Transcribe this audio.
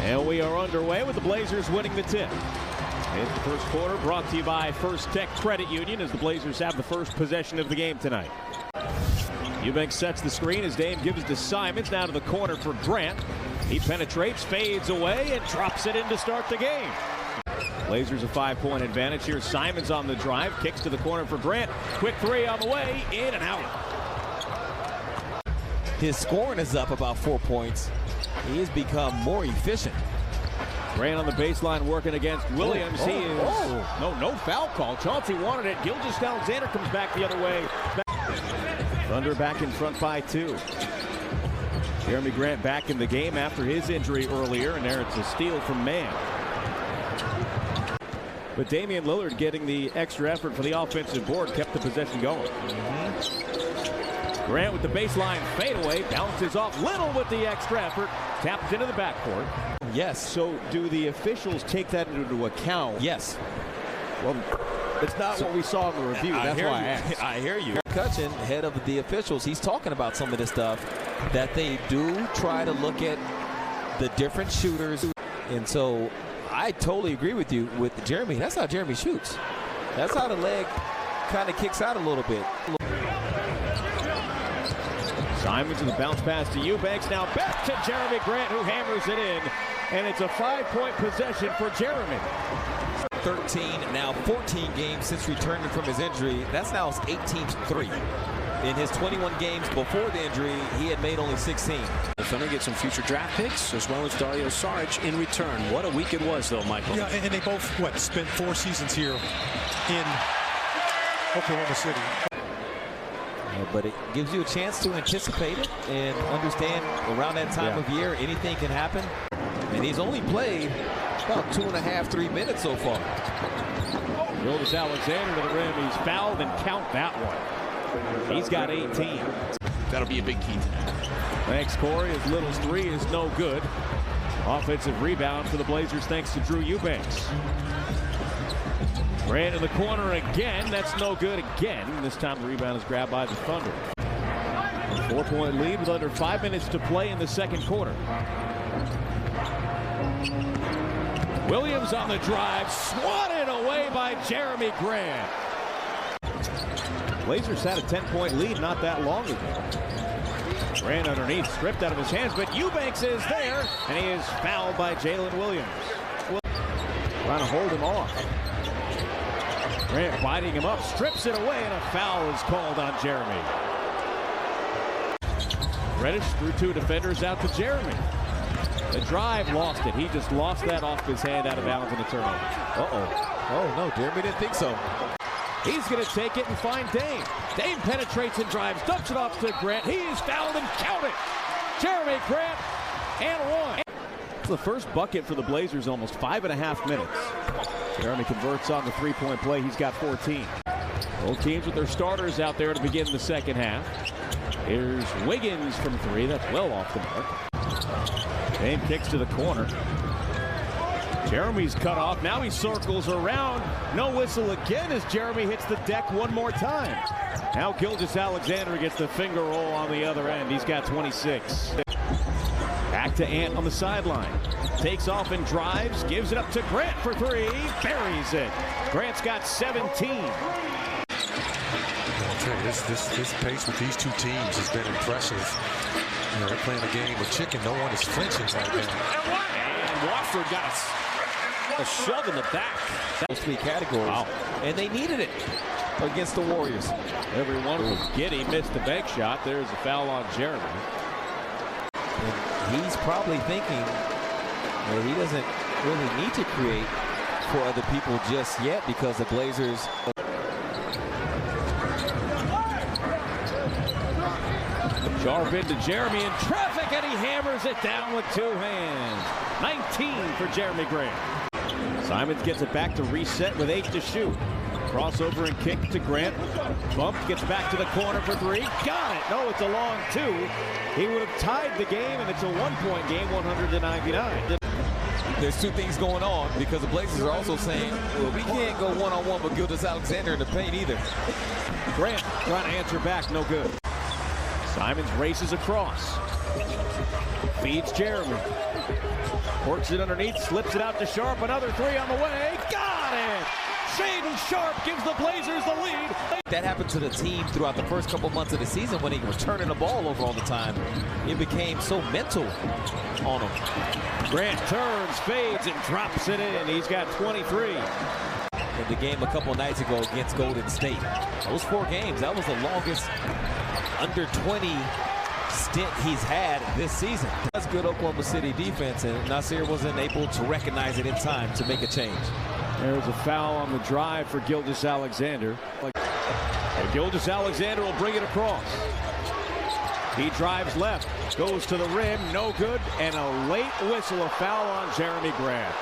And we are underway with the Blazers winning the tip. In the first quarter, brought to you by First Tech Credit Union, as the Blazers have the first possession of the game tonight. Eubanks sets the screen as Dame gives it to Simons. Now to the corner for Grant. He penetrates, fades away, and drops it in to start the game. Blazers a 5-point advantage here. Simons on the drive, kicks to the corner for Grant. Quick three on the way, in and out. His scoring is up about 4 points. He has become more efficient. Grant on the baseline working against Williams. No foul call. Chauncey wanted it. Gilgeous-Alexander comes back the other way. Thunder back in front by 2. Jerami Grant back in the game after his injury earlier, and there it's a steal from Mann. But Damian Lillard getting the extra effort for the offensive board kept the possession going. Grant with the baseline fadeaway, bounces off Little with the extra effort, tapped into the backcourt. Yes. So do the officials take that into account? Yes. Well, it's not what we saw in the review. That's why I asked. I hear you. Cutchin, head of the officials, he's talking about some of this stuff that they do try to look at the different shooters. And so I totally agree with you with Jerami. That's how Jerami shoots. That's how the leg kind of kicks out a little bit. Simons with the bounce pass to Eubanks. Now back to Jerami Grant, who hammers it in. And it's a 5-point possession for Jerami. 13, now 14 games since returning from his injury. That's now his 18th three. In his 21 games before the injury, he had made only 16. The Thunder get some future draft picks as well as Dario Saric in return. What a week it was, though, Michael. Yeah, and they both, spent 4 seasons here in Oklahoma City. But it gives you a chance to anticipate it and understand around that time of year, anything can happen. And he's only played about 2.5, 3 minutes so far. Gilgeous-Alexander to the rim. He's fouled, and count that one. He's got 18. That'll be a big key tonight. Thanks, Corey, as Little's three is no good. Offensive rebound for the Blazers thanks to Drew Eubanks. Grant in the corner again. That's no good again. This time the rebound is grabbed by the Thunder. A 4-point lead with under 5 minutes to play in the second quarter. Williams on the drive, swatted away by Jerami Grant. Blazers had a 10-point lead not that long ago. Grant underneath, stripped out of his hands, but Eubanks is there, and he is fouled by Jalen Williams. Trying to hold him off. Grant biting him up, strips it away, and a foul is called on Jerami. Reddish through 2 defenders out to Jerami. The drive lost it. He just lost that off his hand out of bounds in the turnover. Oh, no, Jerami didn't think so. He's going to take it and find Dame. Dame penetrates and drives, dumps it off to Grant. He's fouled and counted. Jerami Grant and one. It's the first bucket for the Blazers, almost 5.5 minutes. Jerami converts on the 3-point play. He's got 14. Both teams with their starters out there to begin the second half. Here's Wiggins from 3. That's well off the mark. Dame kicks to the corner. Jerami's cut off. Now he circles around. No whistle again as Jerami hits the deck one more time. Now Gilgeous-Alexander gets the finger roll on the other end. He's got 26. Back to Ant on the sideline. Takes off and drives. Gives it up to Grant for 3. Buries it. Grant's got 17. This pace with these two teams has been impressive. You know, they're playing a game of chicken. No one is flinching right now. And Watford got a shove in the back. Those 3 categories. Wow. And they needed it against the Warriors. Every one of them. Giddy missed the bank shot. There's a foul on Jerami. And he's probably thinking that he doesn't really need to create for other people just yet because the Blazers. Sharp into Jerami in traffic, and he hammers it down with 2 hands. 19 for Jerami Grant. Simons gets it back to reset with 8 to shoot. Crossover and kick to Grant. Bumped, gets back to the corner for 3. Got it. No, it's a long 2. He would have tied the game, and it's a 1-point game, 100-99. There's 2 things going on because the Blazers are also saying, well, we can't go one-on-one with Gilgeous-Alexander in the paint either. Grant trying to answer back, no good. Simons races across. Feeds Jerami. Works it underneath, slips it out to Sharp. Another three on the way. Got it! Shaedon Sharp gives the Blazers the lead. That happened to the team throughout the first couple months of the season when he was turning the ball over all the time. It became so mental on him. Grant turns, fades, and drops it in. He's got 23. In the game a couple nights ago against Golden State. Those 4 games, that was the longest under 20 stint he's had this season. That's good Oklahoma City defense, and Nasir wasn't able to recognize it in time to make a change. There's a foul on the drive for Gilgeous-Alexander. And Gilgeous-Alexander will bring it across. He drives left, goes to the rim, no good, and a late whistle, a foul on Jerami Grant.